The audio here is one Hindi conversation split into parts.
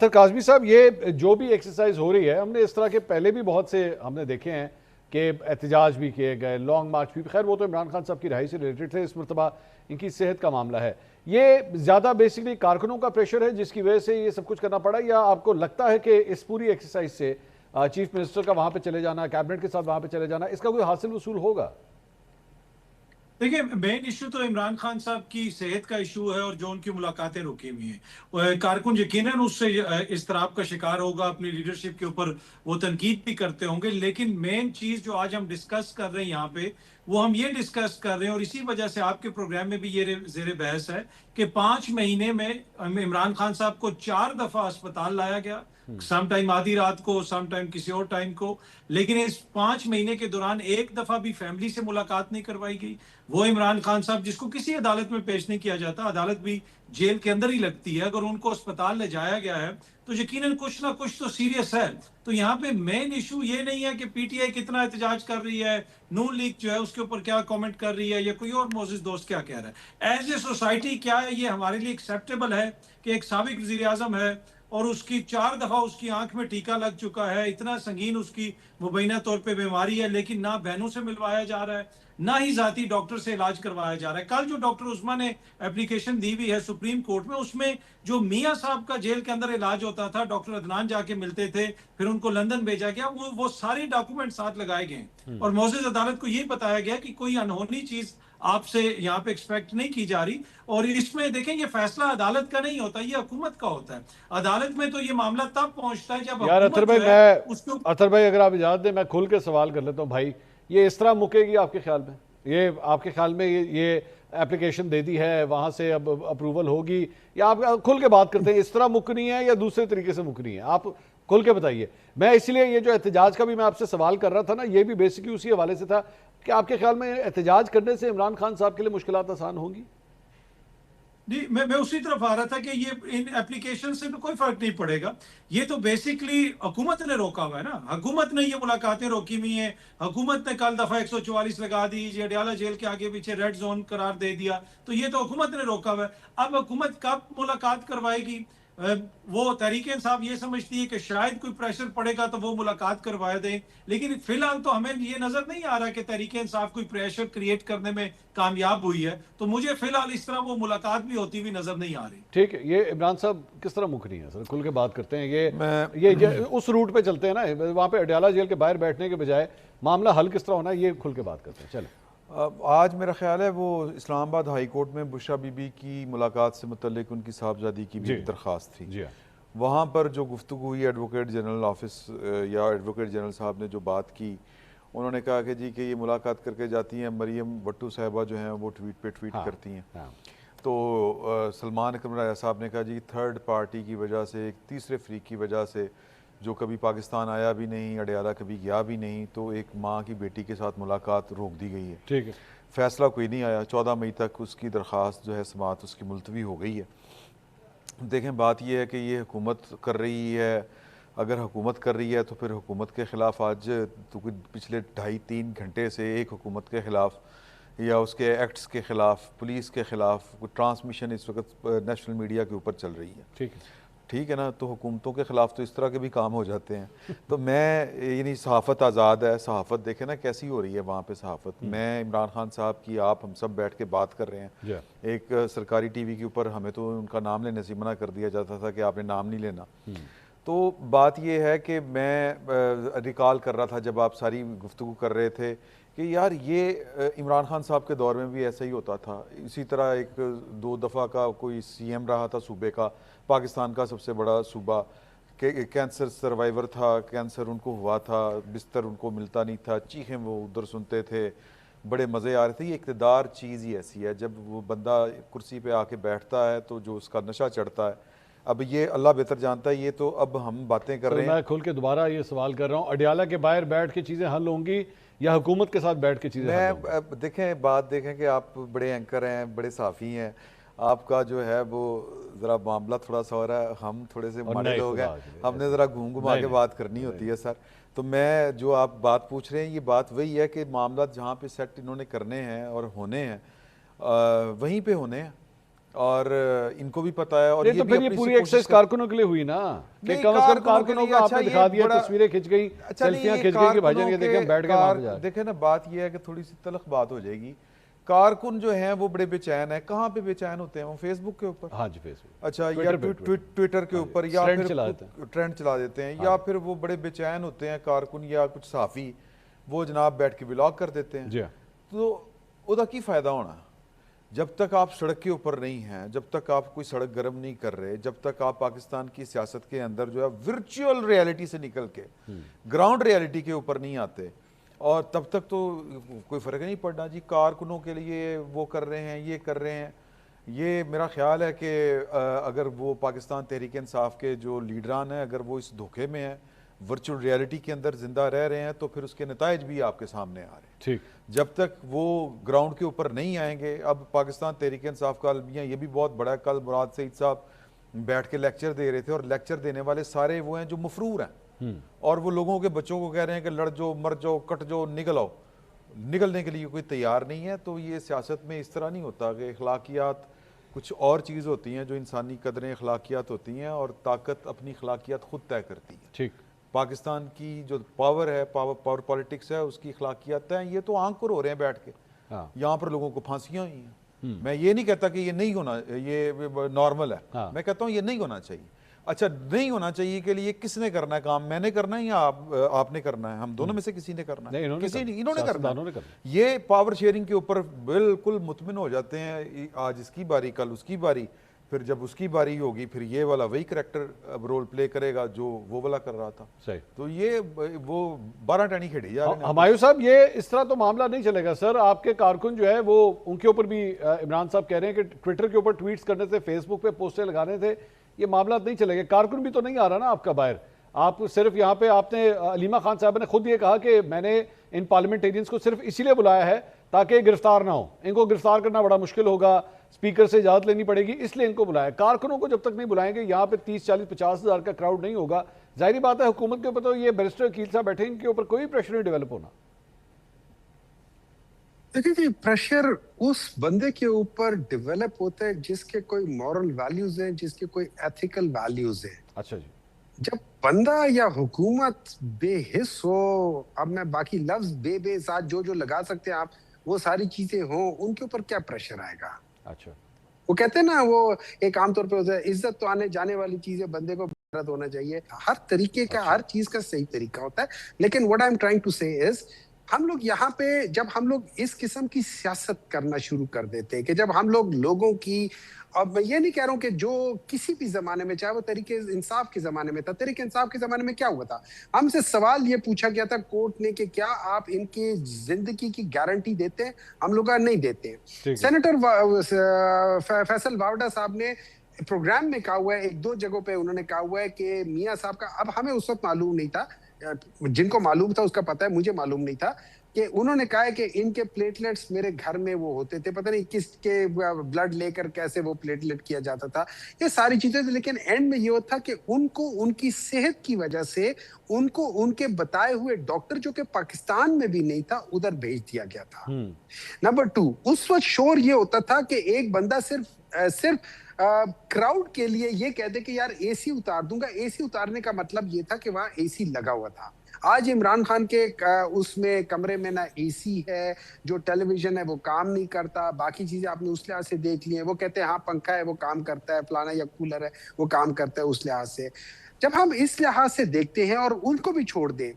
अतर काज़मी साहब, ये जो भी एक्सरसाइज हो रही है, हमने इस तरह के पहले भी बहुत से हमने देखे हैं कि एहतजाज भी किए गए, लॉन्ग मार्च भी, खैर वो तो इमरान खान साहब की रिहाई से रिलेटेड थे, इस मरतबा इनकी सेहत का मामला है। ये ज़्यादा बेसिकली कारकुनों का प्रेशर है जिसकी वजह से ये सब कुछ करना पड़ा, या आपको लगता है कि इस पूरी एक्सरसाइज से चीफ मिनिस्टर का वहाँ पर चले जाना, कैबिनेट के साथ वहाँ पर चले जाना, इसका कोई हासिल वसूल होगा? देखिए, मेन इशू तो इमरान खान साहब की सेहत का इशू है और जो उनकी मुलाकातें रुकी हुई हैं। कारकुन यकीनन उससे इज़्तिराब का शिकार होगा, अपनी लीडरशिप के ऊपर वो तनकीद भी करते होंगे, लेकिन मेन चीज जो आज हम डिस्कस कर रहे हैं यहाँ पे, वो हम ये डिस्कस कर रहे हैं और इसी वजह से आपके प्रोग्राम में भी ये जेर बहस है कि 5 महीने में इमरान खान साहब को 4 दफा अस्पताल लाया गया, सम टाइम आधी रात को, सम टाइम किसी और टाइम को, लेकिन इस 5 महीने के दौरान एक दफा भी फैमिली से मुलाकात नहीं करवाई गई। वो इमरान खान साहब जिसको किसी अदालत में पेश नहीं किया जाता, अदालत भी जेल के अंदर ही लगती है, अगर उनको अस्पताल ले जाया गया है तो यकीनन कुछ ना कुछ तो सीरियस है। तो यहाँ पे मेन इशू ये नहीं है कि पीटीआई कितना एहतजाज कर रही है, नून लीग जो है उसके ऊपर क्या कमेंट कर रही है, या कोई और मोजिज दोस्त क्या कह रहा है। एज ए सोसाइटी क्या है ये हमारे लिए एक्सेप्टेबल है कि एक साबिक वजीर आजम है और उसकी 4 दफा उसकी आंख में टीका लग चुका है, इतना संगीन उसकी मुबैना तौर पे बीमारी है, लेकिन ना बहनों से मिलवाया जा रहा है, ना ही जाती डॉक्टर से इलाज करवाया जा रहा है। कल जो डॉक्टर उस्मा ने एप्लीकेशन दी हुई है सुप्रीम कोर्ट में, उसमें जो मियां साहब का जेल के अंदर इलाज होता था, डॉक्टर अदनान जाके मिलते थे, फिर उनको लंदन भेजा गया, वो सारे डॉक्यूमेंट साथ लगाए गए और मोअज़्ज़ज़ अदालत को ये बताया गया कि कोई अनहोनी चीज आपसे यहाँ पे एक्सपेक्ट नहीं की जा रही। और इसमें देखें, ये फैसला अदालत का नहीं होता, ये हुकूमत का होता है। अदालत में तो ये मामला तब पहुंचता है जब यार अतर हुकूमत भाई, जो है मैं उसको। अतर भाई अगर आप इजाजत दें, मैं खुल के सवाल कर लेता हूँ भाई, ये इस तरह मुकेगी आपके ख्याल में? ये आपके ख्याल में ये एप्लीकेशन दे दी है, वहां से अब अप्रूवल होगी, या आप खुल के बात करते हैं इस तरह मुकनी है या दूसरे तरीके से मुकनी है? आप खुल के बताइए। मैं इसलिए ये जो एहतजाज का भी मैं आपसे सवाल कर रहा था ना, ये भी बेसिकली उसी हवाले से था कि आपके ख्याल में एहतजाज करने से इमरान खान साहब के लिए मुश्किलात आसान होंगी? जी, मैं उसी तरफ आ रहा था कि ये इन एप्लीकेशन से तो कोई फर्क नहीं पड़ेगा। ये तो बेसिकली हुकूमत ने रोका हुआ है ना, हुकूमत ने ये मुलाकातें रोकी हुई हैं। हुकूमत ने कल दफा 144 लगा दी, ये अडयाला जेल के आगे पीछे रेड जोन करार दे दिया, तो ये तो हुकूमत ने रोका हुआ है। अब हुकूमत कब मुलाकात करवाएगी? वो तहरीक इंसाफ ये समझती है कि शायद कोई प्रेशर पड़ेगा तो वो मुलाकात करवा दें, लेकिन फिलहाल तो हमें ये नजर नहीं आ रहा कि तहरीक इंसाफ कोई प्रेशर क्रिएट करने में कामयाब हुई है। तो मुझे फिलहाल इस तरह वो मुलाकात भी होती हुई नजर नहीं आ रही। ठीक है, ये इमरान साहब किस तरह मुकनी है सर, खुल के बात करते हैं। उस रूट पे चलते हैं ना, वहाँ पे अडयाला जेल के बाहर बैठने के बजाय मामला हल किस तरह होना है, ये खुल के बात करते हैं। चले, आज मेरा ख्याल है वो इस्लामाबाद हाई कोर्ट में बुशरा बीबी की मुलाकात से मुतल्लिक उनकी साहबजादी की भी दरख्वास्त थी। जी हाँ। वहाँ पर जो गुफ्तगू हुई एडवोकेट जनरल ऑफिस या एडवोकेट जनरल साहब ने जो बात की, उन्होंने कहा कि जी कि ये मुलाकात करके जाती हैं, मरियम भट्टू साहिबा जो हैं वो ट्वीट पे ट्वीट करती हैं। तो सलमान अकरम राजा साहब ने कहा जी थर्ड पार्टी की वजह से, एक तीसरे फ्रीक की वजह से, जो कभी पाकिस्तान आया भी नहीं, अडयाला कभी गया भी नहीं, तो एक माँ की बेटी के साथ मुलाकात रोक दी गई है। ठीक है, फैसला कोई नहीं आया, 14 मई तक उसकी दरख्वास्त जो है समाअत उसकी मुलतवी हो गई है। देखें, बात यह है कि ये हुकूमत कर रही है, अगर हुकूमत कर रही है तो फिर हुकूमत के ख़िलाफ़ आज तो पिछले 2.5-3 घंटे से एक हुकूमत के ख़िलाफ़ या उसके एक्ट्स के ख़िलाफ़, पुलिस के ख़िलाफ़ ट्रांसमिशन इस वक्त नेशनल मीडिया के ऊपर चल रही है। ठीक है ना, तो हुकूमतों के ख़िलाफ़ तो इस तरह के भी काम हो जाते हैं। तो मैं यानी सहाफ़त आज़ाद है, सहाफ़त देखें ना कैसी हो रही है वहाँ पे सहाफ़त। मैं इमरान खान साहब की, आप, हम सब बैठ के बात कर रहे हैं, एक सरकारी टीवी के ऊपर हमें तो उनका नाम लेने से मना कर दिया जाता था कि आपने नाम नहीं लेना। तो बात यह है कि मैं रिकॉल कर रहा था जब आप सारी गुफ्तगू कर रहे थे कि यार ये इमरान खान साहब के दौर में भी ऐसा ही होता था। इसी तरह एक 2 दफ़ा का कोई सीएम रहा था सूबे का, पाकिस्तान का सबसे बड़ा सूबा, कैंसर सर्वाइवर था, कैंसर उनको हुआ था, बिस्तर उनको मिलता नहीं था, चीखें वो उधर सुनते थे, बड़े मज़े आ रहे थे। ये इक़्तिदार चीज़ ही ऐसी है, जब वो बंदा कुर्सी पे आके बैठता है तो जो उसका नशा चढ़ता है, अब ये अल्लाह बेहतर जानता है। ये तो अब हम बातें कर रहे हैं। मैं खुल के दोबारा ये सवाल कर रहा हूँ, अडयाला के बाहर बैठ के चीज़ें हल होंगी या हुकूमत के साथ बैठ के चीज़ें हल होंगी? देखें, बात देखें कि आप बड़े एंकर हैं, बड़े साफ़ी हैं, आपका जो है वो ज़रा मामला थोड़ा सा हो रहा है, हम थोड़े से हमारे लोग हैं, हमने ज़रा घूम घुमा के बात करनी होती है सर। तो मैं जो आप बात पूछ रहे हैं, ये बात वही है कि मामला जहाँ पे सेट इन्होंने करने हैं और होने हैं वहीं पे होने हैं। और इनको भी पता है। और ये तो फिर ये पूरी एक्सरसाइज कारकुनों के लिए हुई ना, कि कम से कम कारकुनों को आपने दिखा दिया, तस्वीरें खिंच गई, सेल्फियां खिंच गई कि भाईजान ये देखें हम बैठ गए वहां पे जा। देखे ना, बात ये है कि थोड़ी सी तलख बात हो जाएगी। कारकुन जो हैं वो बड़े बेचैन है। कहाँ पे बेचैन होते हैं? वो फेसबुक के ऊपर। हाँ जी, फेसबुक, अच्छा, या ट्विटर के ऊपर, या फिर ट्रेंड चला देते हैं, या फिर वो बड़े बेचैन होते हैं कारकुन या कुछ साफी, वो जनाब बैठ के व्लॉग कर देते हैं। तो उदा की फायदा होना? जब तक आप सड़क के ऊपर नहीं हैं, जब तक आप कोई सड़क गर्म नहीं कर रहे, जब तक आप पाकिस्तान की सियासत के अंदर जो है वर्चुअल रियलिटी से निकल के ग्राउंड रियलिटी के ऊपर नहीं आते, और तब तक तो कोई फ़र्क नहीं पड़ना जी। कारकुनों के लिए वो कर रहे हैं, ये कर रहे हैं। ये मेरा ख्याल है कि अगर वो पाकिस्तान तहरीक इंसाफ के जो लीडरान हैं, अगर वो इस धोखे में हैं, वर्चुअल रियलिटी के अंदर ज़िंदा रह रहे हैं, तो फिर उसके नताइज भी आपके सामने आ रहे हैं। ठीक, जब तक वो ग्राउंड के ऊपर नहीं आएंगे। अब पाकिस्तान तहरीक इंसाफ का अलमिया ये भी बहुत बड़ा है। कल मुराद सईद साहब बैठ के लेक्चर दे रहे थे, और लेक्चर देने वाले सारे वो हैं जो मफरूर हैं, और वो लोगों के बच्चों को कह रहे हैं कि लड़ जाओ, मर जाओ, कट जाओ, निकल आओ। निकलने के लिए कोई तैयार नहीं है। तो ये सियासत में इस तरह नहीं होता कि अखलाकियात कुछ और चीज़ होती हैं, जो इंसानी कदरें अखलाकियात होती हैं, और ताकत अपनी अखलाकियात खुद तय करती है। ठीक, पाकिस्तान की जो पावर है, पावर पॉलिटिक्स है, उसकी अखलाकियात हैं। ये तो आंकुर हो रहे हैं बैठ के। यहाँ पर लोगों को फांसियां हुई हैं। मैं ये नहीं कहता कि ये नहीं होना, ये नॉर्मल है। मैं कहता हूँ ये नहीं होना चाहिए। अच्छा, नहीं होना चाहिए के लिए किसने करना है काम? मैंने करना है या आपने करना है? हम दोनों में से किसी ने करना है? इन्होंने करना। ये पावर शेयरिंग के ऊपर बिल्कुल मुतमिन हो जाते हैं। आज इसकी बारी, कल उसकी बारी, फिर जब उसकी बारी होगी फिर ये वाला वही करैक्टर अब रोल प्ले करेगा जो वो वाला कर रहा था। सही। तो ये वो 12 टहनी खेड़ी जा रहे हैं। हमायूं साहब, ये इस तरह तो मामला नहीं चलेगा सर। आपके कारकुन जो है वो, उनके ऊपर भी इमरान साहब कह रहे हैं कि ट्विटर के ऊपर ट्वीट्स करने से, फेसबुक पे पोस्टें लगाने थे, ये मामला नहीं चलेगा। कारकुन भी तो नहीं आ रहा ना आपका बाहर। आप सिर्फ यहाँ पे, आपने अलीमा खान साहब ने खुद ये कहा कि मैंने इन पार्लियामेंटेरियंस को सिर्फ इसीलिए बुलाया है ताकि गिरफ्तार ना हो, इनको गिरफ्तार करना बड़ा मुश्किल होगा, स्पीकर से इजाजत लेनी पड़ेगी, इसलिए इनको बुलाया। कारकुनों को जब तक नहीं बुलाएंगे, यहाँ पे 30, 40, 50 हज़ार का क्राउड नहीं होगा। जाहिर बात है हुकूमत के ऊपर तो ये बैरिस्टर वकील साहब बैठे, इनके ऊपर कोई प्रेशर नहीं डेवलप होना। देखिए जी, प्रेशर उस बंदे के ऊपर डेवलप होता है जिसके कोई मॉरल वैल्यूज हैं, जिसके कोई एथिकल वैल्यूज हैं। अच्छा जी। जब बंदा या हुकूमत बेहिस हो, अब मैं बाकी लफ्ज बे साथ जो जो लगा सकते हैं आप, वो सारी चीजें हों, उनके ऊपर क्या प्रेशर आएगा? अच्छा, वो कहते हैं ना, वो एक आमतौर पे होता है, इज्जत तो आने जाने वाली चीज है, बंदे को इज्जत होना चाहिए। हर तरीके का, हर चीज का सही तरीका होता है। लेकिन what I am trying to say is, हम लोग यहाँ पे जब हम लोग इस किस्म की सियासत करना शुरू कर देते हैं कि जब हम लोग लोगों की, और मैं ये नहीं कह रहा हूँ कि जो किसी भी जमाने में, चाहे वो तरीके इंसाफ के जमाने में था, तरीके इंसाफ के जमाने में क्या हुआ था, हमसे सवाल ये पूछा गया था कोर्ट ने कि क्या आप इनकी जिंदगी की गारंटी देते हैं? हम लोग नहीं देते। सेनेटर फैसल वावडा साहब ने प्रोग्राम में कहा हुआ है, 1-2 जगहों पे उन्होंने कहा हुआ है कि मियां साहब का, अब हमें उस वक्त मालूम नहीं था, जिनको मालूम था उसका पता है, मुझे मालूम नहीं था, कि उन्होंने कहा है कि इनके प्लेटलेट्स मेरे घर में वो होते थे, पता नहीं किसके ब्लड लेकर कैसे वो प्लेटलेट किया जाता था, ये सारी चीजें। लेकिन एंड में ये होता कि उनको उनकी सेहत की वजह से उनको उनके बताए हुए डॉक्टर, जो कि पाकिस्तान में भी नहीं था, उधर भेज दिया गया था। नंबर 2, उस वक्त शोर ये होता था कि एक बंदा सिर्फ क्राउड के लिए ये कहते कि यार एसी उतार दूंगा। एसी उतारने का मतलब ये था कि वहां एसी लगा हुआ था। आज इमरान खान के उसमें कमरे में ना एसी है, जो टेलीविजन है वो काम नहीं करता, बाकी चीजें आपने उस लिहाज से देख ली है। वो कहते हैं हाँ पंखा है वो काम करता है, फलाना या कूलर है वो काम करता है, उस लिहाज से। जब हम इस लिहाज से देखते हैं और उनको भी छोड़ दें,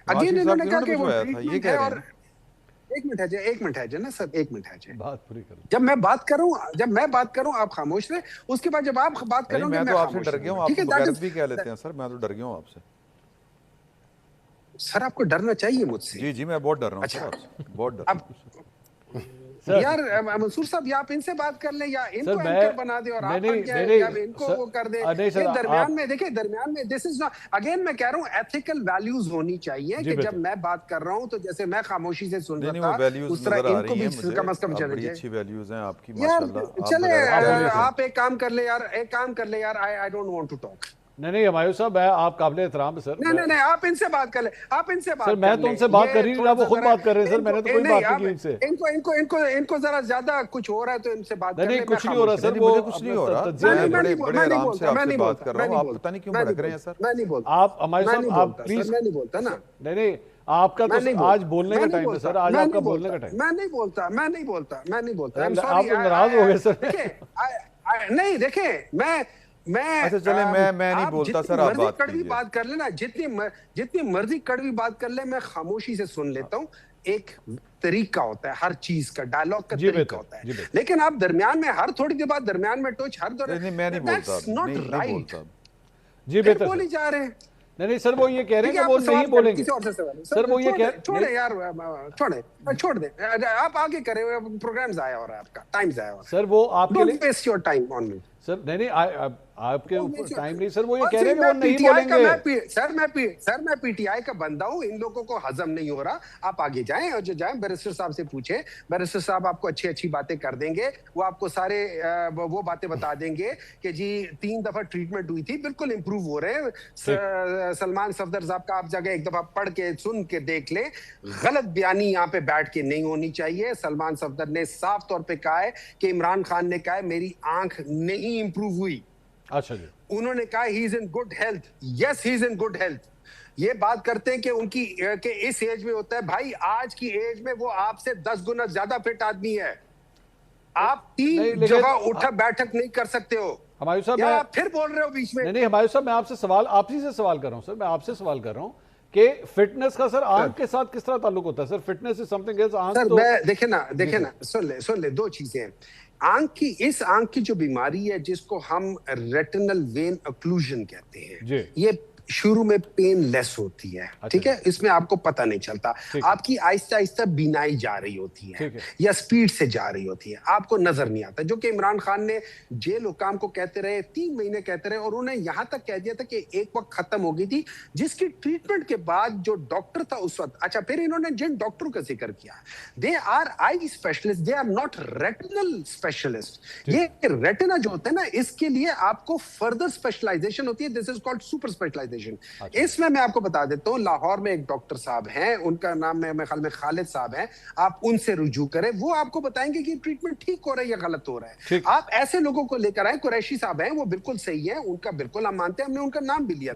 अगेन इन्होंने कहा कि वो ट्रीटमेंट है। और एक मिनट है ना सर, एक मिनट है, बात पूरी करो। जब मैं बात करूं आप खामोश रहे, उसके बाद जब आप बात करोगे मैं तो आपसे डर गया हूं। आप बगैरत भी कह लेते हैं सर, मैं तो डर गया हूं आपसे। सर आपको डरना चाहिए मुझसे। जी मैं बहुत डर रहा हूं। अच्छा, बहुत डर। अब यार मंसूर साहब, या आप इनसे बात कर ले या इनको एंकर बना दे और आप इनको वो कर दे। ये दरमियान में देखिए, दरमियान में दिस इज नॉट, अगेन मैं कह रहा हूँ एथिकल वैल्यूज होनी चाहिए कि जब मैं बात कर रहा हूँ तो जैसे मैं खामोशी से सुन रहा था, उस तरह इनको भी कम से कम चले जाए। अच्छी वैल्यूज हैं आपकी माशाल्लाह। चले आप एक काम कर ले यार, I don't want to talk. नहीं हमायूं साहब, मैं आप काबिल एहतराम है सर। नहीं, आप इनसे बात कर ले, आप इनसे बात सर, मैं तो उनसे बात कर ही नहीं रहा, वो खुद बात कर रहे हैं सर, मैंने तो कोई बात नहीं की इनसे। इनको जरा ज्यादा कुछ हो रहा है तो इनसे बात कर ले। नहीं, कुछ नहीं हो रहा सर, मुझे कुछ नहीं हो रहा, बड़े आराम से आपसे बात कर रहा हूँ, आप पता नहीं क्यों भड़क रहे हैं सर। मैं नहीं बोलता, आप हमारे साथ, आप प्लीज, मैं नहीं बोलता ना। नहीं आपका तो आज बोलने का टाइम है सर, आज आपका बोलने का टाइम। मैं नहीं बोलता। आप नाराज हो गए सर। नहीं देखे, मैं अच्छा चले, मैं नहीं बोलता सर, आप बात कड़वी बात कर लेना, जितनी मर्जी कड़वी बात कर ले, मैं खामोशी से सुन लेता हूँ। एक तरीका होता है हर चीज का, डायलॉग का तरीका होता है, लेकिन आप दरमियान में हर थोड़ी देर बाद दरमियान में टोच हर नहीं, मैं नहीं बोलता, नॉट राइट जी, बेहतर बोली जा रहे हैं। नहीं सर, वो ये कह रहे हैं कि वो नहीं बोलेंगे सर, वो ये कह, छोड़े यार, छोड़ दे, आप आगे करें, प्रोग्राम्स आया हो रहा है, आपका टाइम आया हो रहा है सर, वो आपके लिए, don't waste your time on me sir. नहीं आपके ऊपर टाइम नहीं सर, वो ये कह रहे हैं कि वो नहीं बोलेंगे। सर मैं पीटीआई का बंदा हूं, इन लोगों को हजम नहीं हो रहा। आप आगे जाएं, और जो जाएं बैरिस्टर साहब से पूछें, बैरिस्टर साहब आपको अच्छी बातें कर देंगे। वो आपको सारे वो बातें बता देंगे कि जी 3 दफा ट्रीटमेंट हुई थी, बिल्कुल इंप्रूव हो रहे हैं। सलमान सफदर साहब का आप जगह एक दफा पढ़ के सुन के देख ले, गलत बयानी यहाँ पे बैठ के नहीं होनी चाहिए। सलमान सफदर ने साफ तौर पे कहा है कि इमरान खान ने कहा है मेरी आंख नहीं इंप्रूव हुई। अच्छा जी, उन्होंने कहा he is in good health. Yes, he is in good health. ये बात करते हैं कि उनकी के इस एज में होता है। भाई आज की एज में वो आपसे 10 गुना ज्यादा फिट आदमी है। आप 3 जगह उठा बैठक नहीं कर सकते हो। हमायूं साहब, मैं फिर बोल रहे हो बीच में। नहीं हमायूं साहब, मैं आपसे सवाल, आप ही से सवाल कर रहा हूं सर, मैं आपसे सवाल कर रहा हूं कि फिटनेस का सर आंख के साथ किस तरह ताल्लुक होता है sir? Fitness is something else, आंख सर तो देखे ना, सुन ले 2 चीजें हैं। इस आंख की जो बीमारी है, जिसको हम रेटिनल वेन ऑक्लूजन कहते हैं, ये शुरू में पेन लेस होती है। ठीक है, इसमें आपको पता नहीं चलता, आपकी आहिस्ता आहिस्ता बीनाई जा रही होती है या स्पीड से जा रही होती है, आपको नजर नहीं आता। जो कि इमरान खान ने जेल हुकाम को कहते रहे, 3 महीने कहते रहे, और उन्हें यहां तक कह दिया था कि एक वक्त खत्म हो गई थी, जिसकी ट्रीटमेंट के बाद जो डॉक्टर था उस वक्त, अच्छा फिर इन्होंने जिन डॉक्टरों का जिक्र किया, they are eye specialist, they are not retinal specialist. ये रेटिना जो होता है ना, इसके लिए आपको फर्दर स्पेशलाइजेशन होती है, this is called super specialisation. इसमें मैं आपको बता देता हूं, लाहौर में एक डॉक्टर साहब हैं, उनका नाम मेरे ख्याल में खालिद साहब है, आप उनसे रुजू करें, वो आपको बताएंगे कि ट्रीटमेंट ठीक हो रहा है या गलत हो रहा है। आप ऐसे लोगों को लेकर आए, कुरैशी साहब हैं, वो बिल्कुल सही है, उनका बिल्कुल हम मानते हैं, हमने उनका नाम भी लिया